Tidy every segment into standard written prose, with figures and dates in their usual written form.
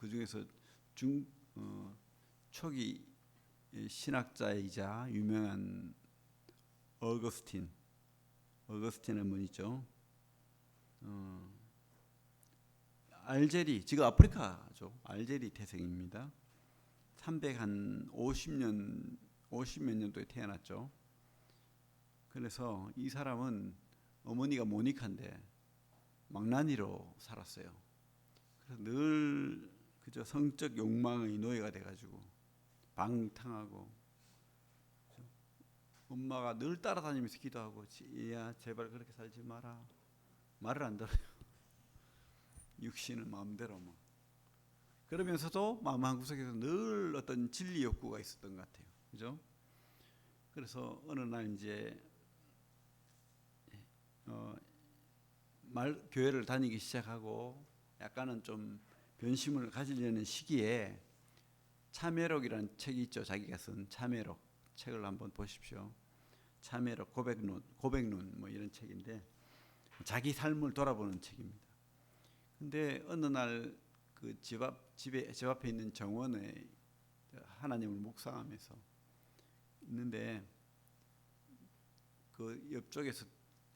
그 중에서 초기 신학자이자 유명한 어거스틴의 문이죠. 알제리, 지금 아프리카죠. 알제리 태생입니다. 50몇 년도에 태어났죠. 그래서 이 사람은 어머니가 모니카인데 망나니로 살았어요. 그래서 늘 그저 성적 욕망의 노예가 돼가지고 방탕하고, 엄마가 늘 따라다니면서 기도하고, 얘야 제발 그렇게 살지 마라. 말을 안 들어요. 육신은 마음대로 뭐. 그러면서도 마음 한구석에서 늘 어떤 진리 욕구가 있었던 것 같아요. 그죠? 그래서 어느 날 이제 교회를 다니기 시작하고 약간은 좀 변심을 가지려는 시기에 참회록이라는 책이 있죠. 자기가 쓴 참회록 책을 한번 보십시오. 참회록, 고백론 뭐 이런 책인데 자기 삶을 돌아보는 책입니다. 근데 어느 날 그 집 앞에 있는 정원에 하나님을 묵상하면서 있는데 그 옆쪽에서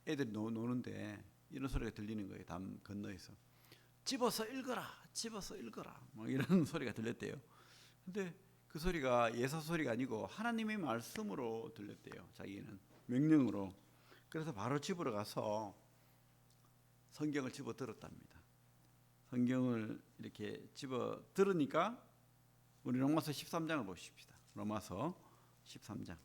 애들이 노는데 이런 소리가 들리는 거예요. 담 건너에서 집어서 읽어라 뭐 이런 소리가 들렸대요. 근데 그 소리가 예사 소리가 아니고 하나님의 말씀으로 들렸대요. 자기는 명령으로. 그래서 바로 집으로 가서 성경을 집어 들었답니다. 성경을 이렇게 집어 들으니까 우리 로마서 13장을 보십시다. 로마서 13장.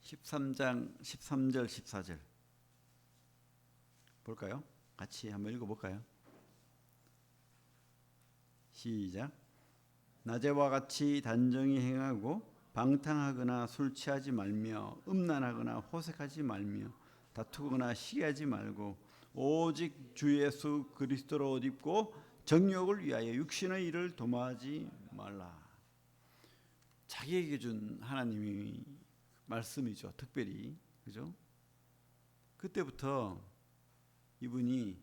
13장 13절 14절 볼까요? 같이 한번 읽어볼까요? 시작. 낮에와 같이 단정히 행하고 방탕하거나 술 취하지 말며 음란하거나 호색하지 말며 다투거나 시기하지 말고 오직 주 예수 그리스도로 옷 입고 정욕을 위하여 육신의 일을 도모하지 말라. 자기에게 준 하나님의 말씀이죠. 특별히. 그죠? 그때부터 이분이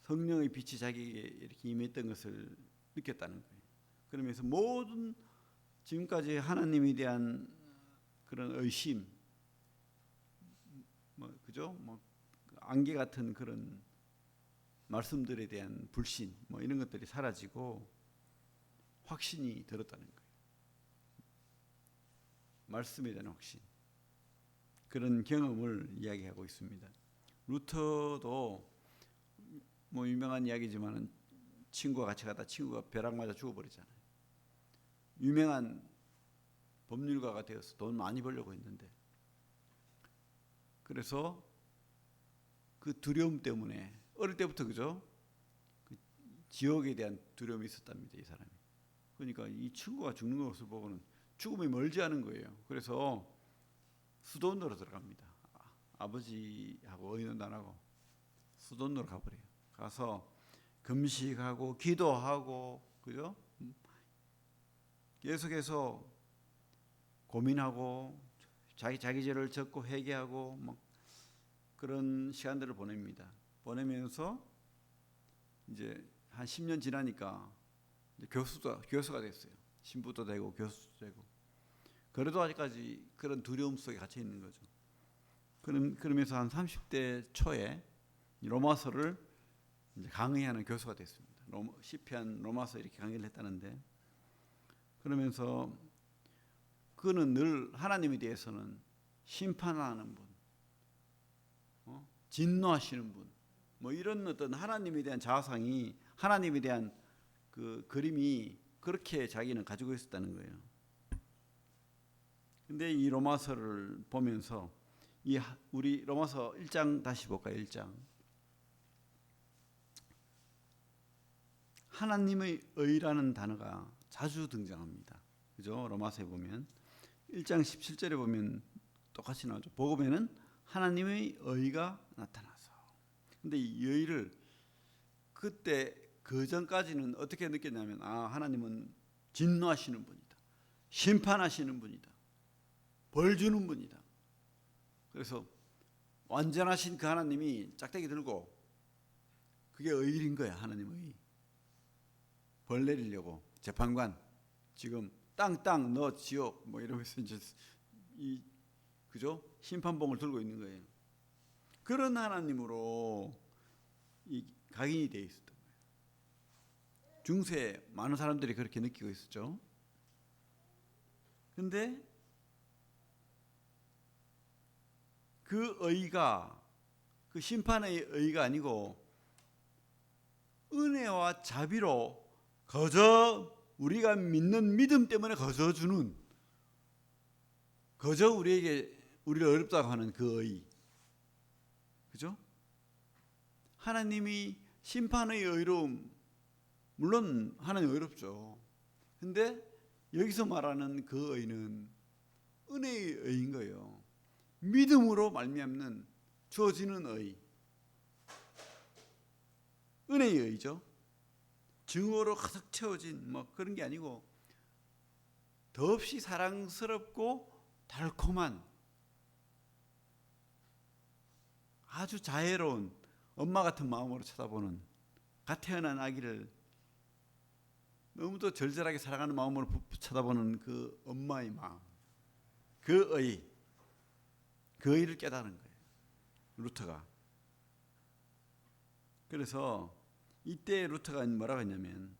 성령의 빛이 자기에게 이렇게 임했던 것을 느꼈다는 거예요. 그러면서 모든 지금까지 하나님에 대한 그런 의심, 그죠? 안개 같은 그런 말씀들에 대한 불신, 이런 것들이 사라지고 확신이 들었다는 거예요. 말씀에 대한 확신. 그런 경험을 이야기하고 있습니다. 루터도 유명한 이야기지만 친구와 같이 가다 친구가 벼락 맞아 죽어버리잖아요. 유명한 법률가가 되어서 돈 많이 벌려고 했는데, 그래서 그 두려움 때문에 어릴 때부터, 그죠? 그 지옥에 대한 두려움이 있었답니다. 이 사람이. 그러니까 이 친구가 죽는 것을 보고는 죽음이 멀지 않은 거예요. 그래서 수도원으로 들어갑니다. 아버지하고 의논도 안 하고 수도원으로 가버려요. 가서 금식하고 기도하고, 그죠? 계속해서 고민하고 자기 죄를 적고 회개하고 그런 시간들을 보냅니다. 보내면서 이제 한 10년 지나니까 이제 교수가 됐어요. 신부도 되고 교수도 되고. 그래도 아직까지 그런 두려움 속에 갇혀 있는 거죠. 그러면서 한 30대 초에 로마서를 이제 강의하는 교수가 됐습니다. 시편, 로마서 이렇게 강의를 했다는데, 그러면서 그는 늘 하나님에 대해서는 심판하는 분, 진노하시는 분, 이런 어떤 하나님에 대한 자아상이, 하나님에 대한 그 그림이 그렇게 자기는 가지고 있었다는 거예요. 근데 이 로마서를 보면서 우리 로마서 1장 다시 볼까요? 1장. 하나님의 의라는 단어가 자주 등장합니다. 그죠? 로마서에 보면 1장 17절에 보면 똑같이 나오죠. 복음에는 하나님의 의가 나타나서. 근데 이 의를 그때 그 전까지는 어떻게 느꼈냐면, 하나님은 진노하시는 분이다. 심판하시는 분이다. 벌 주는 분이다. 그래서 완전하신 그 하나님이 짝대기 들고 그게 의일인 거야. 하나님의 의. 벌 내리려고 재판관 지금 땅 너 지옥 뭐 이러면서 이제 이 그죠? 심판봉을 들고 있는 거예요. 그런 하나님으로 이 각인이 되어 있었던 거예요. 중세 많은 사람들이 그렇게 느끼고 있었죠. 근데 그 의가 그 심판의 의가 아니고 은혜와 자비로 거저 우리가 믿는 믿음 때문에 거저 주는 거저 우리에게 우리를 어렵다고 하는 그 의. 그죠? 하나님이 심판의 의로움 물론 하나님 의롭죠. 근데 여기서 말하는 그 의는 은혜의 의인 거예요. 믿음으로 말미암는 주어지는 의. 은혜의 의죠. 증오로 가득 채워진 뭐 그런 게 아니고 더없이 사랑스럽고 달콤한 아주 자애로운 엄마 같은 마음으로 쳐다보는 갓 태어난 아기를 너무도 절절하게 사랑하는 마음으로 쳐다보는 그 엄마의 마음, 그 의를 깨달은 거예요. 루터가. 그래서 이때 루터가 뭐라고 했냐면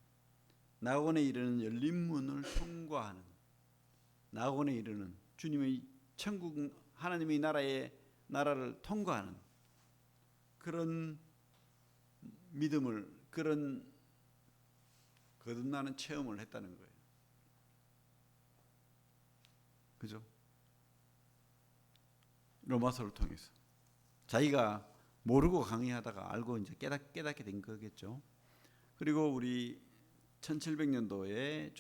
낙원에 이르는 열린 문을 통과하는, 낙원에 이르는 주님의 천국 하나님의 나라를 통과하는 그런 믿음을, 그런 거듭나는 체험을 했다는 거예요. 그죠? 로마서를 통해서 자기가 모르고 강의하다가 알고 이제 깨닫게 된 거겠죠. 그리고 우리 1700년도에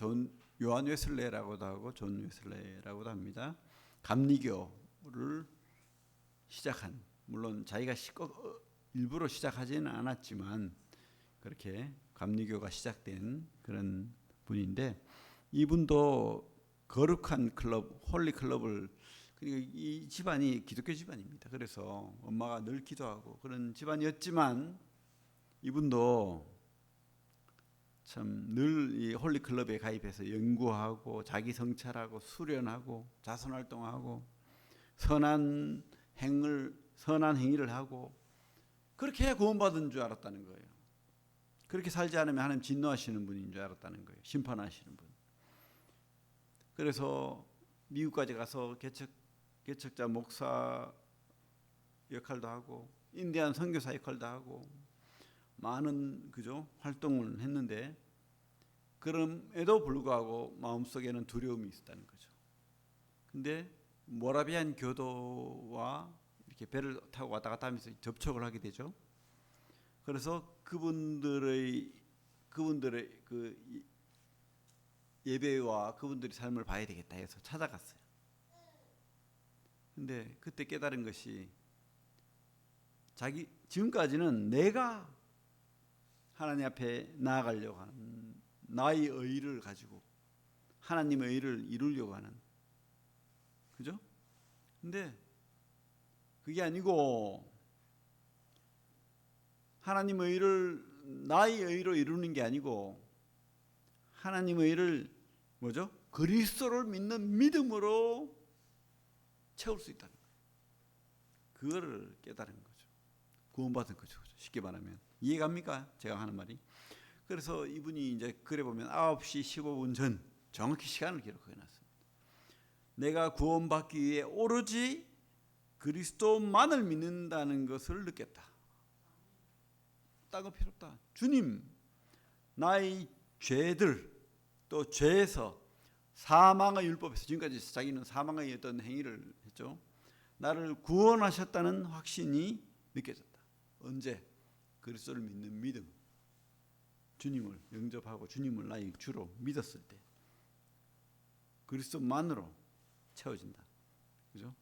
요한 웨슬레라고도 하고 존 웨슬레라고도 합니다. 감리교를 시작한, 물론 자기가 일부러 시작하지는 않았지만 그렇게 감리교가 시작된 그런 분인데, 이분도 거룩한 클럽, 홀리 클럽을, 이 집안이 기독교 집안입니다. 그래서 엄마가 늘 기도하고 그런 집안이었지만 이분도 참 늘 이 홀리 클럽에 가입해서 연구하고 자기 성찰하고 수련하고 자선 활동하고 선한 행위를 하고 그렇게 해야 구원받은 줄 알았다는 거예요. 그렇게 살지 않으면 하나님 진노하시는 분인 줄 알았다는 거예요. 심판하시는 분. 그래서 미국까지 가서 개척자 목사 역할도 하고 인디안 선교사 역할도 하고 많은 활동을 했는데, 그럼에도 불구하고 마음속에는 두려움이 있었다는 거죠. 근데 모라비안 교도와 이렇게 배를 타고 왔다 갔다 하면서 접촉을 하게 되죠. 그래서 그분들의 그 예배와 그분들의 삶을 봐야 되겠다 해서 찾아갔어요. 근데 그때 깨달은 것이, 지금까지는 내가 하나님 앞에 나아가려고 하는 나의 의를 가지고 하나님의 의를 이루려고 하는, 그죠? 근데 그게 아니고 하나님의 의를 나의 의로 이루는 게 아니고 하나님의 의를 그리스도를 믿는 믿음으로 채울 수 있다는 거예요. 그거를 깨달은 거죠. 구원받은 거죠. 쉽게 말하면. 이해갑니까? 제가 하는 말이. 그래서 이분이 이제 글에 보면 9시 15분 전 정확히 시간을 기록해 놨습니다. 내가 구원받기 위해 오로지 그리스도만을 믿는다는 것을 느꼈다. 딴 거 필요 없다. 주님, 나의 죄들, 또 죄에서, 사망의 율법에서, 지금까지 자기는 사망의 어떤 행위를 했죠. 나를 구원하셨다는 확신이 느껴졌다. 언제? 그리스도를 믿는 믿음, 주님을 영접하고 주님을 나의 주로 믿었을 때 그리스도만으로 채워진다. 그죠?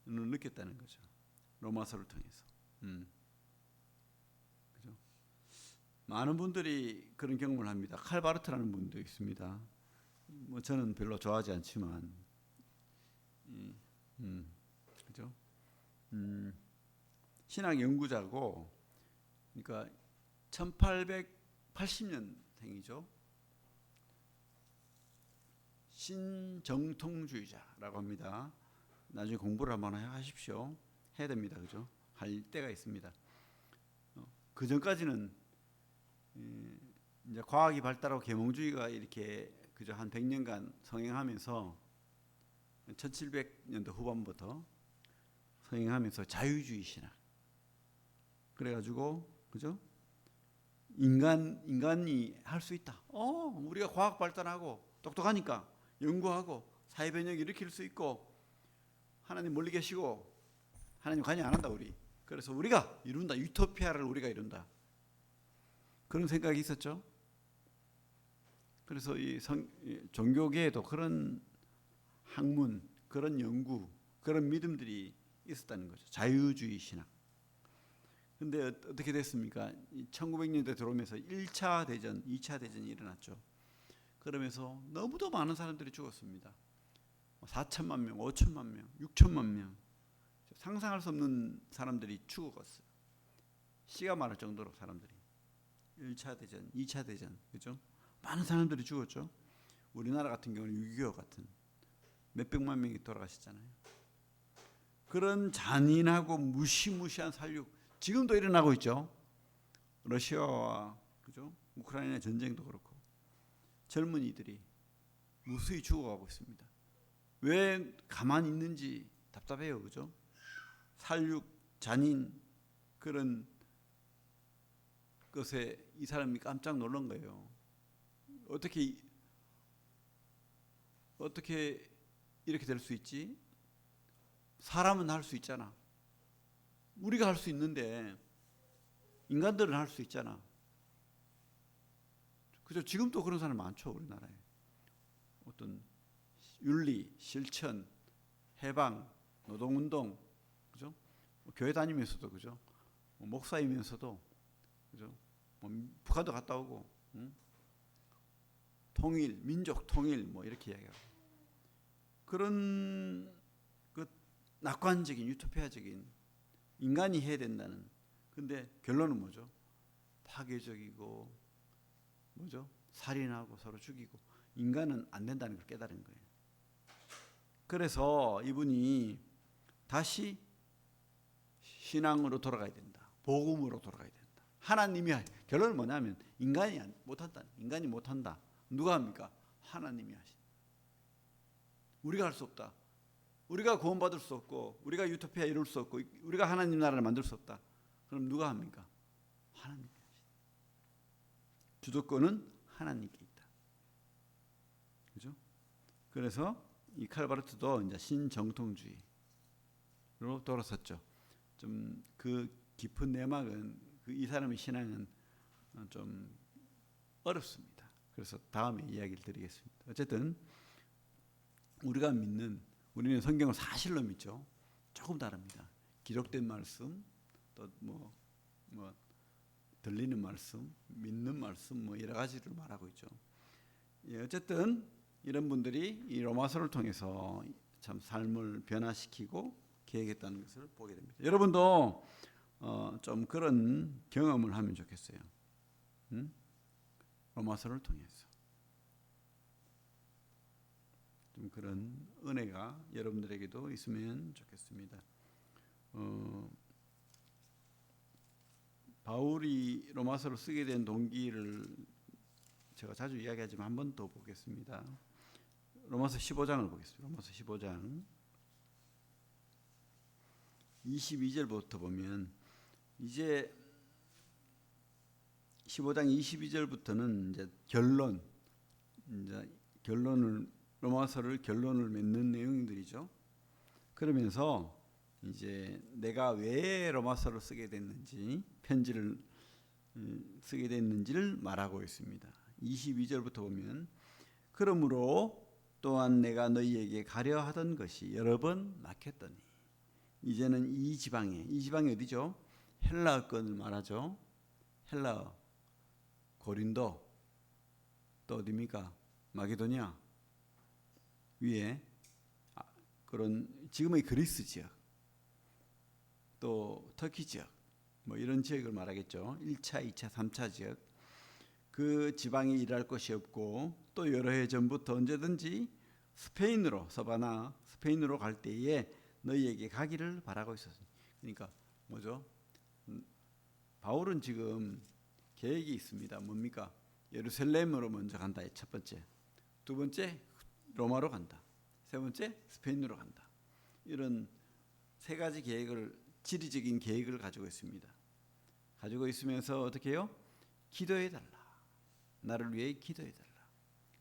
느꼈다는 거죠. 로마서를 통해서. 그죠? 많은 분들이 그런 경험을 합니다. 칼바르트라는 분도 있습니다. 저는 별로 좋아하지 않지만 그죠? 신학 연구자고, 그러니까 1880년생이죠. 신정통주의자라고 합니다. 나중에 공부를 한번 하십시오. 해야 됩니다. 그죠? 할 때가 있습니다. 그 전까지는 이제 과학이 발달하고 계몽주의가 이렇게 그저 한 100년간 성행하면서 1700년도 후반부터 성행하면서 자유주의 신학. 그래가지고 그죠? 인간이 할 수 있다. 우리가 과학 발달하고 똑똑하니까 연구하고 사회 변혁 일으킬 수 있고 하나님 멀리 계시고 하나님 관여 안 한다 우리. 그래서 우리가 이룬다. 유토피아를 우리가 이룬다. 그런 생각이 있었죠. 그래서 이 종교계에도 그런 학문, 그런 연구, 그런 믿음들이 있었다는 거죠. 자유주의 신학. 근데 어떻게 됐습니까? 1900년대 들어오면서 1차 대전, 2차 대전이 일어났죠. 그러면서 너무도 많은 사람들이 죽었습니다. 4천만 명, 5천만 명, 6천만 명. 상상할 수 없는 사람들이 죽어갔어요. 씨가 마를 정도로 사람들이. 1차 대전, 2차 대전, 그죠? 많은 사람들이 죽었죠. 우리나라 같은 경우는 6.25 같은 몇백만 명이 돌아가셨잖아요. 그런 잔인하고 무시무시한 살육 지금도 일어나고 있죠. 러시아와 그죠? 우크라이나 전쟁도 그렇고 젊은이들이 무수히 죽어가고 있습니다. 왜 가만히 있는지 답답해요, 그죠? 살육, 잔인 그런 것에 이 사람이 깜짝 놀란 거예요. 어떻게 이렇게 될 수 있지? 사람은 할 수 있잖아. 우리가 할 수 있는데 인간들은 할 수 있잖아. 그죠? 지금도 그런 사람 많죠, 우리나라에. 어떤 윤리, 실천, 해방, 노동운동, 그죠? 교회 다니면서도 그죠? 목사이면서도 그죠? 북한도 갔다 오고, 통일, 민족 통일 뭐 이렇게 이야기하고 그런 그 낙관적인 유토피아적인 인간이 해야 된다는. 근데 결론은 뭐죠? 파괴적이고 뭐죠? 살인하고 서로 죽이고 인간은 안 된다는 걸 깨달은 거예요. 그래서 이분이 다시 신앙으로 돌아가야 된다. 복음으로 돌아가야 된다. 하나님이 결론은 뭐냐면 인간이 못한다. 인간이 못한다. 누가 합니까? 하나님이 하신다. 우리가 할 수 없다. 우리가 구원받을 수 없고 우리가 유토피아 이룰 수 없고 우리가 하나님 나라를 만들 수 없다. 그럼 누가 합니까? 하나님이 하신다. 주도권은 하나님께 있다. 그죠? 그래서 이 칼바르트도 이제 신정통주의로 돌아섰죠. 좀 그 깊은 내막은 이 사람의 신앙은 좀 어렵습니다. 그래서 다음에 이야기를 드리겠습니다. 어쨌든 우리는 성경을 사실로 믿죠. 조금 다릅니다. 기록된 말씀, 또 뭐 들리는 말씀, 믿는 말씀, 뭐 여러 가지를 말하고 있죠. 예, 어쨌든 이런 분들이 이 로마서를 통해서 참 삶을 변화시키고 계획했다는 것을 보게 됩니다. 여러분도 좀 그런 경험을 하면 좋겠어요. 로마서를 통해서 좀 그런 은혜가 여러분들에게도 있으면 좋겠습니다. 바울이 로마서를 쓰게 된 동기를 제가 자주 이야기하지만 한 번 더 보겠습니다. 로마서 15장을 보겠습니다. 로마서 15장 22절부터 보면 이제 15장 22절부터는 이제 로마서를 결론을 맺는 내용들이죠. 그러면서 이제 내가 왜 로마서를 쓰게 됐는지, 편지를 쓰게 됐는지를 말하고 있습니다. 22절부터 보면 그러므로 또한 내가 너희에게 가려 하던 것이 여러 번 막혔더니 이제는 이 지방이 어디죠? 헬라어권을 말하죠. 헬라어, 고린도, 또 어디입니까? 마게도냐 위에 그런 지금의 그리스 지역, 또 터키 지역 뭐 이런 지역을 말하겠죠. 1차, 2차, 3차 지역. 그 지방에 일할 곳이 없고 또 여러 해 전부터 언제든지 스페인으로 서바나 스페인으로 갈 때에 너희에게 가기를 바라고 있었으니. 그러니까 뭐죠? 바울은 지금 계획이 있습니다. 뭡니까? 예루살렘으로 먼저 간다. 첫 번째. 두 번째 로마로 간다. 세 번째 스페인으로 간다. 이런 세 가지 계획을 지리적인 계획을 가지고 있습니다. 가지고 있으면서 어떻게 해요? 기도해 달라. 나를 위해 기도해 달라.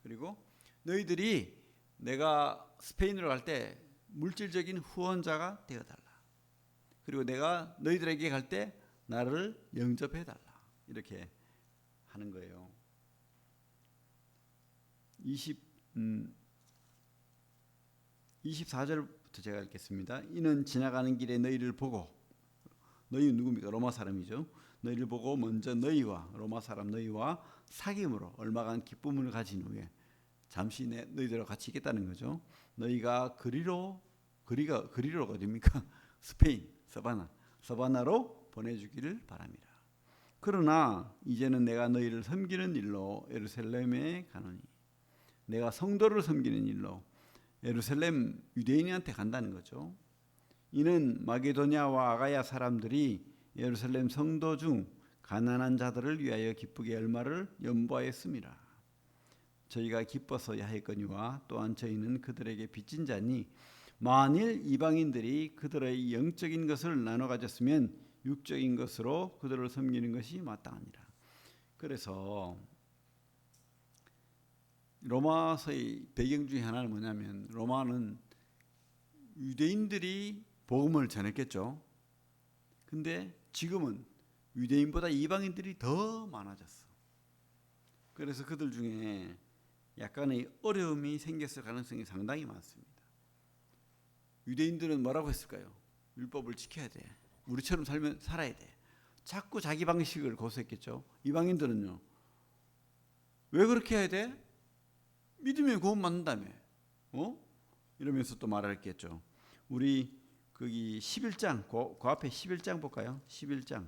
그리고 너희들이 내가 스페인으로 갈 때 물질적인 후원자가 되어 달라. 그리고 내가 너희들에게 갈 때 나를 영접해 달라. 이렇게 하는 거예요. 24절부터 제가 읽겠습니다. 이는 지나가는 길에 너희를 보고, 너희 누굽니까? 로마 사람이죠. 너희를 보고 먼저 너희와 로마 사람 너희와 사귐으로 얼마간 기쁨을 가진 후에 잠시 너희들과 같이 있겠다는 거죠. 너희가 그리가 어디입니까? 스페인 서바나로 보내주기를 바랍니다. 그러나 이제는 내가 너희를 섬기는 일로 예루살렘에 가노니, 내가 성도를 섬기는 일로 예루살렘 유대인한테 간다는 거죠. 이는 마게도냐와 아가야 사람들이 예루살렘 성도 중 가난한 자들을 위하여 기쁘게 얼마를 연보하였습니다. 저희가 기뻐서야 했거니와 또한 저희는 그들에게 빚진 자니 만일 이방인들이 그들의 영적인 것을 나눠 가졌으면 육적인 것으로 그들을 섬기는 것이 마땅하니라. 그래서 로마서의 배경 중에 하나는 뭐냐면, 로마는 유대인들이 복음을 전했겠죠. 근데 지금은 유대인보다 이방인들이 더 많아졌어. 그래서 그들 중에 약간의 어려움이 생겼을 가능성이 상당히 많습니다. 유대인들은 뭐라고 했을까요? 율법을 지켜야 돼. 우리처럼 살아야 돼. 자꾸 자기 방식을 고수했겠죠. 이방인들은요. 왜 그렇게 해야 돼? 믿으면 구원 받는다며. 이러면서 또 말했겠죠. 우리 거기 11장 그 앞에 11장 볼까요? 11장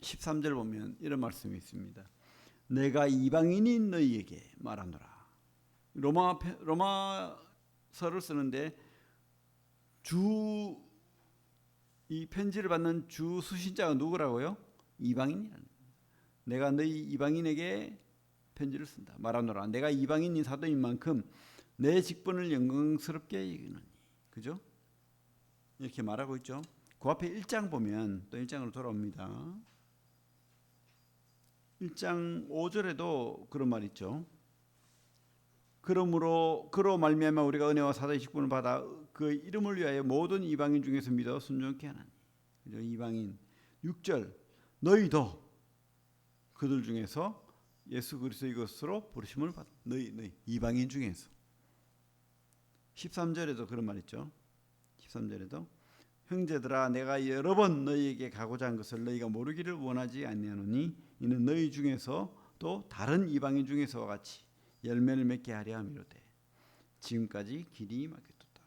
13절 보면 이런 말씀이 있습니다. 내가 이방인인 너희에게 말하노라. 로마서를 쓰는데 이 편지를 받는 주 수신자가 누구라고요? 이방인이라는. 내가 너희 이방인에게 편지를 쓴다. 말하노라. 내가 이방인인 사도인 만큼 내 직분을 영광스럽게 여기노니. 그죠? 이렇게 말하고 있죠. 그 앞에 1장 보면 또 1장으로 돌아옵니다. 1장 5절에도 그런 말이 있죠. 그러므로 그로 말미암아 우리가 은혜와 사도의 직분을 받아 그 이름을 위하여 모든 이방인 중에서 믿어 순종케 하나니. 그죠? 이방인. 6절 너희도 그들 중에서 예수 그리스도의 것으로 부르심을 받아. 너희 이방인 중에서. 13절에도 그런 말 있죠. 13절에도 형제들아 내가 여러 번 너희에게 가고자 한 것을 너희가 모르기를 원하지 아니하노니 이는 너희 중에서 또 다른 이방인 중에서와 같이 열매를 맺게 하려 함이로되 지금까지 길이 막혔도다.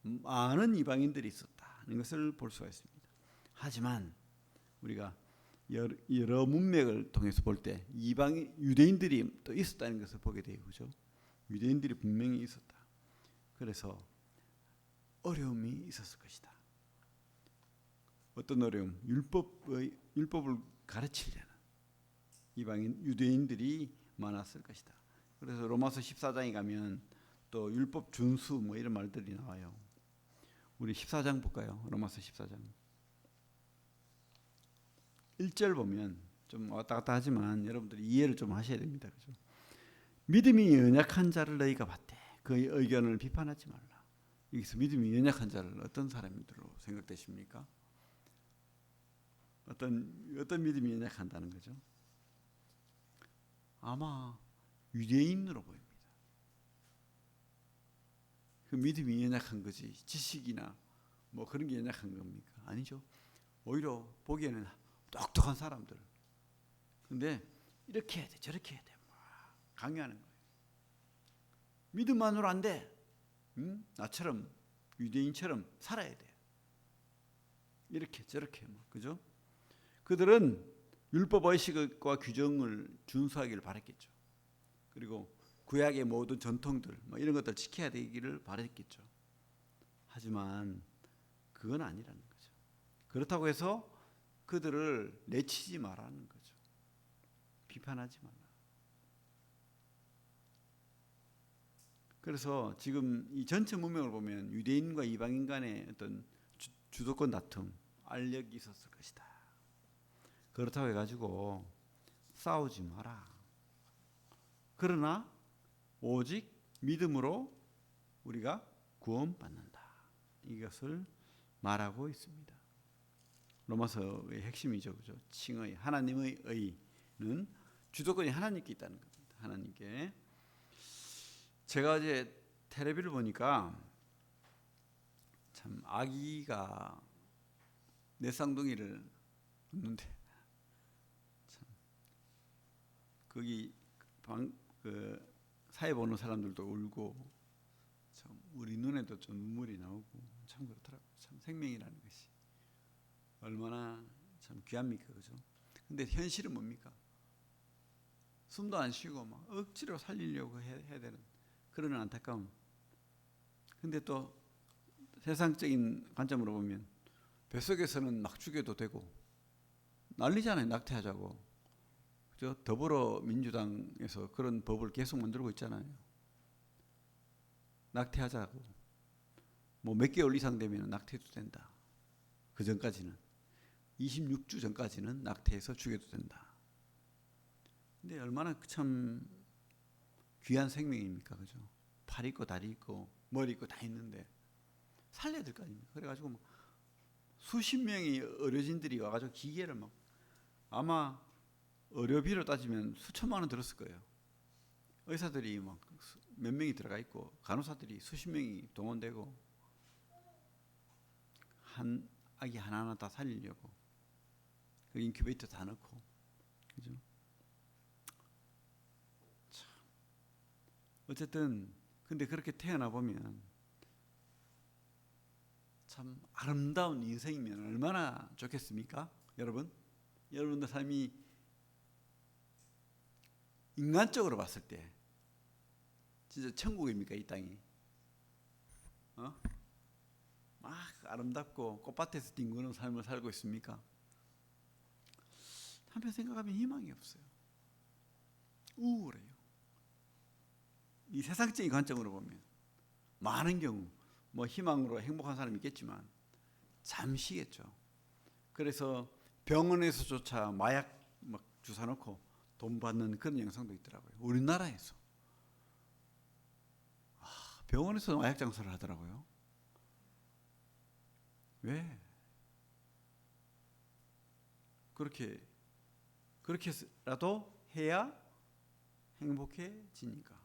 많은 이방인들이 있었다는 것을 볼 수가 있습니다. 하지만 우리가 여러 문맥을 통해서 볼 때 유대인들이 또 있었다는 것을 보게 돼요. 그죠? 유대인들이 분명히 있었다. 그래서 어려움이 있었을 것이다. 어떤 어려움? 율법을 가르치려는 이방인 유대인들이 많았을 것이다. 그래서 로마서 14장에 가면 또 율법 준수 뭐 이런 말들이 나와요. 우리 14장 볼까요? 로마서 14장 1절 보면 좀 왔다 갔다 하지만 여러분들이 이해를 좀 하셔야 됩니다. 그죠? 믿음이 연약한 자를 너희가 봤대. 그의 의견을 비판하지 말라. 여기서 믿음이 연약한 자를 어떤 사람들로 생각되십니까? 어떤 믿음이 연약한다는 거죠? 아마 유대인으로 보입니다. 그 믿음이 연약한 거지 지식이나 뭐 그런 게 연약한 겁니까? 아니죠. 오히려 보기에는 똑똑한 사람들. 근데 이렇게 해야 돼, 저렇게 해야 돼, 강요하는 거예요. 믿음만으로 안 돼. 나처럼 유대인처럼 살아야 돼. 이렇게 저렇게 그죠? 그들은 율법 의식과 규정을 준수하기를 바랬겠죠. 그리고 구약의 모든 전통들 이런 것들 지켜야 되기를 바랬겠죠. 하지만 그건 아니라는 거죠. 그렇다고 해서 그들을 내치지 말라는 거죠. 비판하지 말라. 그래서 지금 이 전체 문명을 보면 유대인과 이방인 간의 어떤 주도권 다툼, 알력이 있었을 것이다. 그렇다고 해가지고 싸우지 마라. 그러나 오직 믿음으로 우리가 구원받는다. 이것을 말하고 있습니다. 로마서의 핵심이죠, 그죠? 칭의 하나님의 의는 주도권이 하나님께 있다는 겁니다. 하나님께. 제가 어제 텔레비를 보니까 참 아기가 내 쌍둥이를 웃는데 참 거기 그 사회 보는 사람들도 울고 참 우리 눈에도 좀 눈물이 나오고 참 그렇더라고요. 참 생명이라는 것이 얼마나 참 귀합니까, 그죠? 근데 현실은 뭡니까? 숨도 안 쉬고 막 억지로 살리려고 해야 되는 그런 안타까움. 근데 또 세상적인 관점으로 보면 뱃속에서는 막 죽여도 되고 난리잖아요. 낙태하자고. 그죠? 더불어민주당에서 그런 법을 계속 만들고 있잖아요. 낙태하자고. 뭐 몇 개월 이상 되면 낙태해도 된다. 그 전까지는 26주 전까지는 낙태해서 죽여도 된다. 근데 얼마나 참 귀한 생명입니까, 그죠? 팔 있고 다리 있고 머리 있고 다 있는데 살려야 될 거 아닙니까? 그래가지고 뭐 수십 명의 의료진들이 와가지고 기계를 막 아마 의료비로 따지면 수천만 원 들었을 거예요. 의사들이 막 몇 명이 들어가 있고 간호사들이 수십 명이 동원되고 한 아기 하나하나 다 살리려고 그 인큐베이터 다 넣고 그죠? 참. 어쨌든 근데 그렇게 태어나 보면 참 아름다운 인생이면 얼마나 좋겠습니까? 여러분? 여러분들 삶이 인간적으로 봤을 때 진짜 천국입니까, 이 땅이? 막 아름답고 꽃밭에서 뒹구는 삶을 살고 있습니까? 한편 생각하면 희망이 없어요. 우울해요. 이 세상적인 관점으로 보면 많은 경우 뭐 희망으로 행복한 사람이 있겠지만 잠시겠죠. 그래서 병원에서조차 마약 막 주사 놓고 돈 받는 그런 영상도 있더라고요. 우리나라에서 병원에서 마약 장사를 하더라고요. 왜? 그렇게라도 해야 행복해지니까.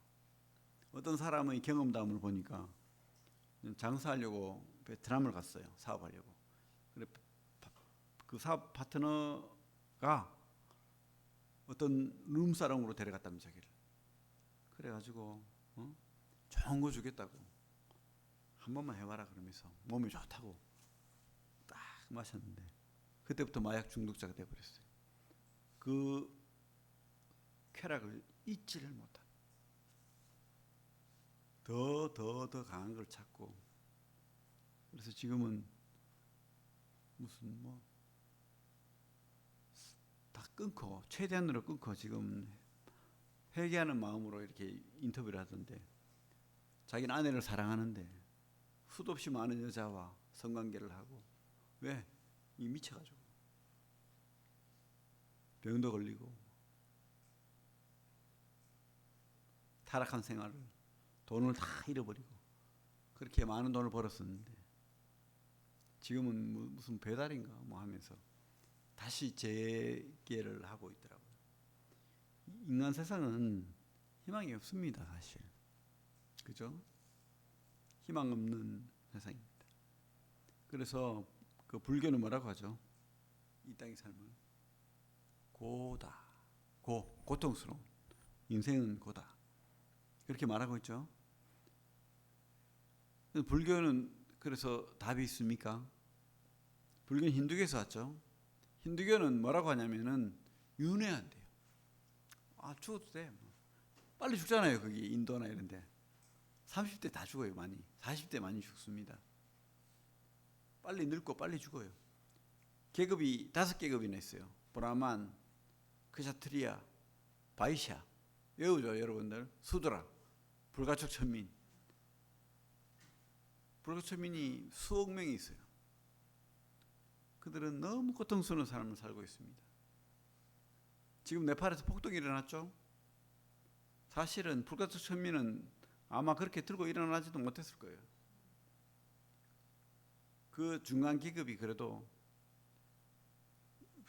어떤 사람의 경험담을 보니까 장사하려고 베트남을 갔어요. 사업하려고. 그래 그 사업 파트너가 어떤 룸사롱으로 데려갔답니다. 자기를. 그래가지고 좋은 거 주겠다고 한 번만 해봐라 그러면서 몸이 좋다고 딱 마셨는데 그때부터 마약 중독자가 돼버렸어요. 그 쾌락을 잊지를 못한 더 강한 걸 찾고 그래서 지금은 무슨 뭐 다 끊고 최대한으로 끊고 지금 회개하는 마음으로 이렇게 인터뷰를 하던데 자기는 아내를 사랑하는데 수도 없이 많은 여자와 성관계를 하고 왜? 이 미쳐가지고 병도 걸리고 타락한 생활을 돈을 다 잃어버리고 그렇게 많은 돈을 벌었었는데 지금은 무슨 배달인가 뭐 하면서 다시 재기를 하고 있더라고요. 인간 세상은 희망이 없습니다, 사실. 그죠? 희망 없는 세상입니다. 그래서 그 불교는 뭐라고 하죠? 이 땅의 삶은 고다. 고통스러운. 인생은 고다. 그렇게 말하고 있죠. 불교는 그래서 답이 있습니까? 불교는 힌두교에서 왔죠. 힌두교는 뭐라고 하냐면은 윤회한대요. 죽어도 돼. 빨리 죽잖아요. 거기 인도나 이런 데. 30대 다 죽어요. 많이. 40대 많이 죽습니다. 빨리 늙고 빨리 죽어요. 계급이 5계급이나 있어요. 브라만, 크샤트리아, 바이샤. 외우죠, 여러분들. 수드라, 불가촉 천민. 불가촉 천민이 수억 명이 있어요. 그들은 너무 고통스러운 삶을 살고 있습니다. 지금 네팔에서 폭동이 일어났죠. 사실은 불가촉 천민은 아마 그렇게 들고 일어나지도 못했을 거예요. 그 중간 계급이 그래도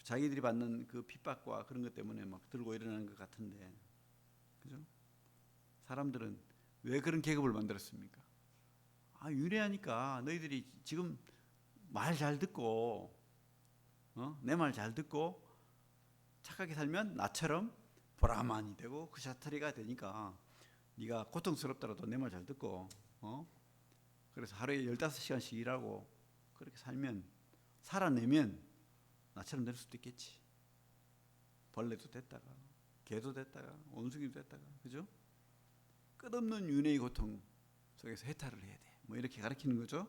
자기들이 받는 그 핍박과 그런 것 때문에 막 들고 일어나는 것 같은데, 그죠? 사람들은 왜 그런 계급을 만들었습니까? 유리하니까 너희들이 지금 말 잘 듣고, 내 말 잘 듣고 착하게 살면 나처럼 브라만이 되고 크샤트리가 되니까 네가 고통스럽더라도 내 말 잘 듣고, 그래서 하루에 15시간씩 일하고 그렇게 살아내면 나처럼 될 수도 있겠지. 벌레도 됐다가 개도 됐다가 원숭이도 됐다가, 그죠? 끝없는 윤회의 고통 속에서 해탈을 해야 돼. 뭐 이렇게 가르치는 거죠.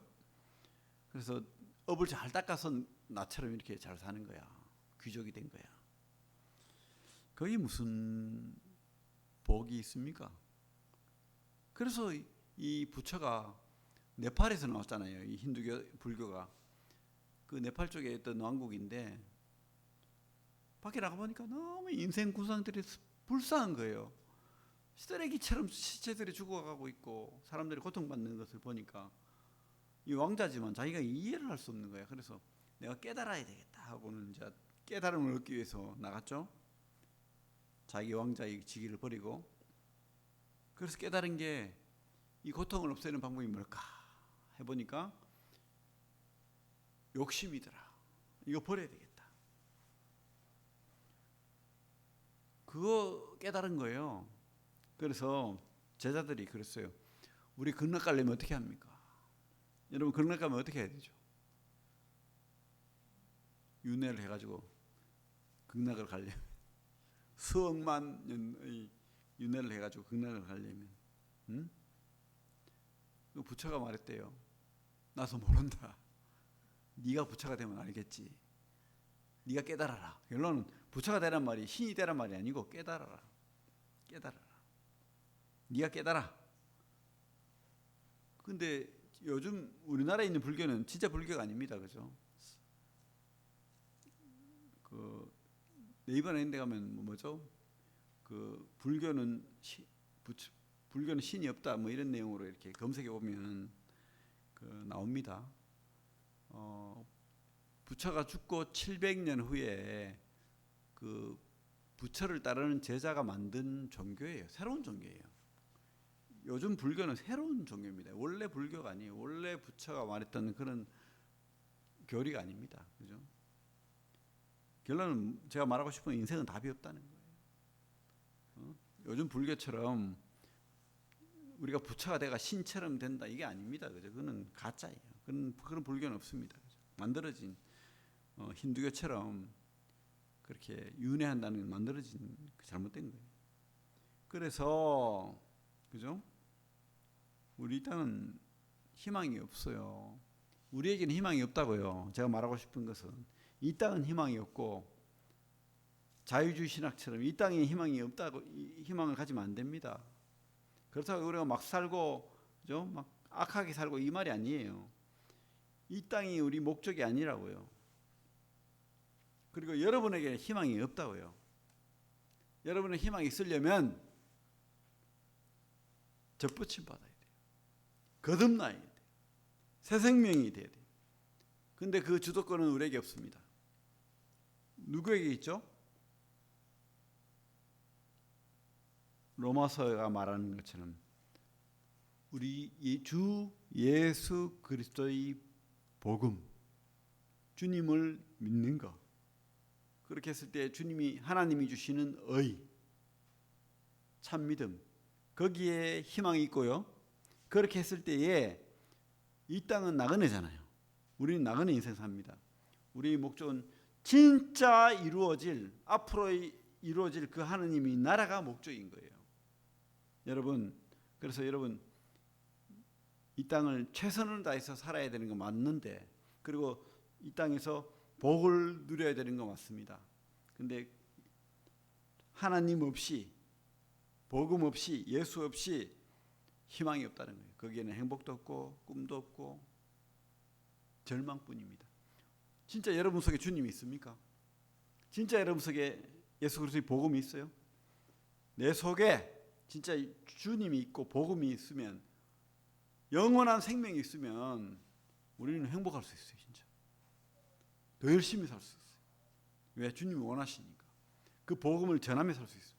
그래서 업을 잘 닦아서 나처럼 이렇게 잘 사는 거야. 귀족이 된 거야. 거기 무슨 복이 있습니까? 그래서 이 부처가 네팔에서 나왔잖아요. 이 힌두교, 불교가. 그 네팔 쪽에 있던 왕국인데 밖에 나가보니까 너무 인생 구상들이 불쌍한 거예요. 쓰레기처럼 시체들이 죽어가고 있고 사람들이 고통받는 것을 보니까 이 왕자지만 자기가 이해를 할 수 없는 거야. 그래서 내가 깨달아야 되겠다 하고는 이제 깨달음을 얻기 위해서 나갔죠. 자기 왕자의 직위를 버리고. 그래서 깨달은 게 이 고통을 없애는 방법이 뭘까 해보니까 욕심이더라. 이거 버려야 되겠다. 그거 깨달은 거예요. 그래서 제자들이 그랬어요. 우리 극락 가려면 어떻게 합니까? 여러분 극락 가면 어떻게 해야 되죠? 윤회를 해가지고 극락을 가려면 수억만 년의 윤회를 해가지고 극락을 가려면, 부처가 말했대요. 나서 모른다. 네가 부처가 되면 알겠지. 네가 깨달아라. 결론은 부처가 되란 말이 신이 되란 말이 아니고 깨달아라. 깨달아라. 네가 깨달아. 근데 요즘 우리나라에 있는 불교는 진짜 불교가 아닙니다. 그죠? 그 네이버나 이런 데 가면 뭐죠? 그 불교는 불교는 신이 없다 뭐 이런 내용으로 이렇게 검색해 보면 그 나옵니다. 부처가 죽고 700년 후에 그 부처를 따르는 제자가 만든 종교예요. 새로운 종교예요. 요즘 불교는 새로운 종교입니다. 원래 불교가 아니에요. 원래 부처가 말했던 그런 교리가 아닙니다. 그죠? 결론은 제가 말하고 싶은 인생은 답이 없다는 거예요. 요즘 불교처럼 우리가 부처가 돼가 신처럼 된다 이게 아닙니다. 그죠? 그거는 가짜예요. 그런 불교는 없습니다. 그죠? 만들어진 힌두교처럼 그렇게 윤회한다는 건 만들어진 잘못된 거예요. 그래서 그죠? 우리 땅은 희망이 없어요. 우리에게는 희망이 없다고요. 제가 말하고 싶은 것은 이 땅은 희망이 없고 자유주의 신학처럼 이 땅에 희망이 없다고 희망을 가지면 안 됩니다. 그렇다고 우리가 막 살고 그죠? 막 악하게 살고 이 말이 아니에요. 이 땅이 우리 목적이 아니라고요. 그리고 여러분에게 희망이 없다고요. 여러분의 희망이 있으려면 접붙임 받아야 돼요. 거듭나야 돼요. 새 생명이 돼야 돼요. 근데 그 주도권은 우리에게 없습니다. 누구에게 있죠? 로마서가 말하는 것처럼 우리 주 예수 그리스도의 복음, 주님을 믿는 것. 그렇게 했을 때 주님이 하나님이 주시는 의, 참 믿음, 거기에 희망이 있고요. 그렇게 했을 때에 이 땅은 나그네잖아요. 우리는 나그네 인생 삽니다. 우리의 목적은 진짜 이루어질, 앞으로 이루어질 그 하느님의 나라가 목적인 거예요. 여러분, 그래서 여러분 이 땅을 최선을 다해서 살아야 되는 거 맞는데, 그리고 이 땅에서 복을 누려야 되는 거 맞습니다. 근데 하나님 없이, 복음 없이, 예수 없이 희망이 없다는 거예요. 거기에는 행복도 없고 꿈도 없고 절망뿐입니다. 진짜 여러분 속에 주님이 있습니까? 진짜 여러분 속에 예수 그리스도의 복음이 있어요? 내 속에 진짜 주님이 있고 복음이 있으면, 영원한 생명이 있으면 우리는 행복할 수 있어요. 진짜 더 열심히 살 수 있어요. 왜? 주님이 원하시니까. 그 복음을 전하며 살 수 있어요.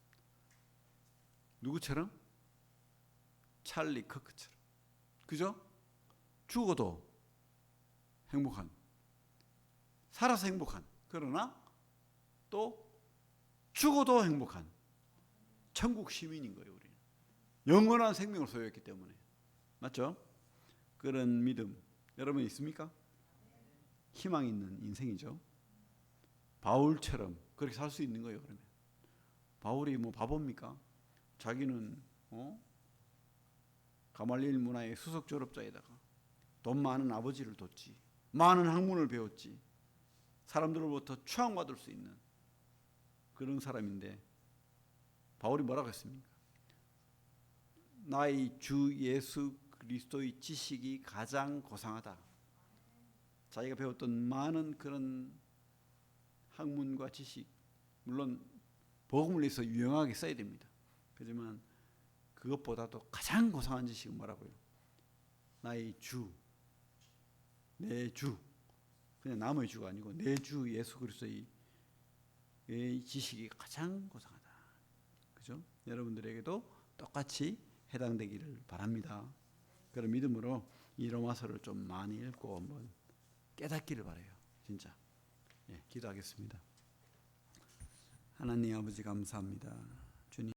누구처럼? 찰리 커크처럼. 그죠? 죽어도 행복한, 살아서 행복한, 그러나 또 죽어도 행복한 천국 시민인 거예요. 우리는 영원한 생명을 소유했기 때문에. 맞죠? 그런 믿음 여러분 있습니까? 희망 있는 인생이죠. 바울처럼 그렇게 살 수 있는 거예요. 그러면 바울이 뭐 바보입니까? 자기는 가말리엘 문화의 수석 졸업자에다가 돈 많은 아버지를 뒀지, 많은 학문을 배웠지, 사람들로부터 추앙받을 수 있는 그런 사람인데, 바울이 뭐라고 했습니까? 나의 주 예수 그리스도의 지식이 가장 고상하다. 자기가 배웠던 많은 그런 학문과 지식, 물론 복음을 위해서 유용하게 써야 됩니다. 하지만 그것보다도 가장 고상한 지식은 뭐라고요? 나의 주, 내 주, 그냥 남의 주가 아니고 내 주 예수 그리스도의 지식이 가장 고상하다. 그죠? 여러분들에게도 똑같이 해당되기를 바랍니다. 그런 믿음으로 이 로마서를 좀 많이 읽고 한번 깨닫기를 바라요. 진짜. 기도하겠습니다. 하나님 아버지 감사합니다. 주님.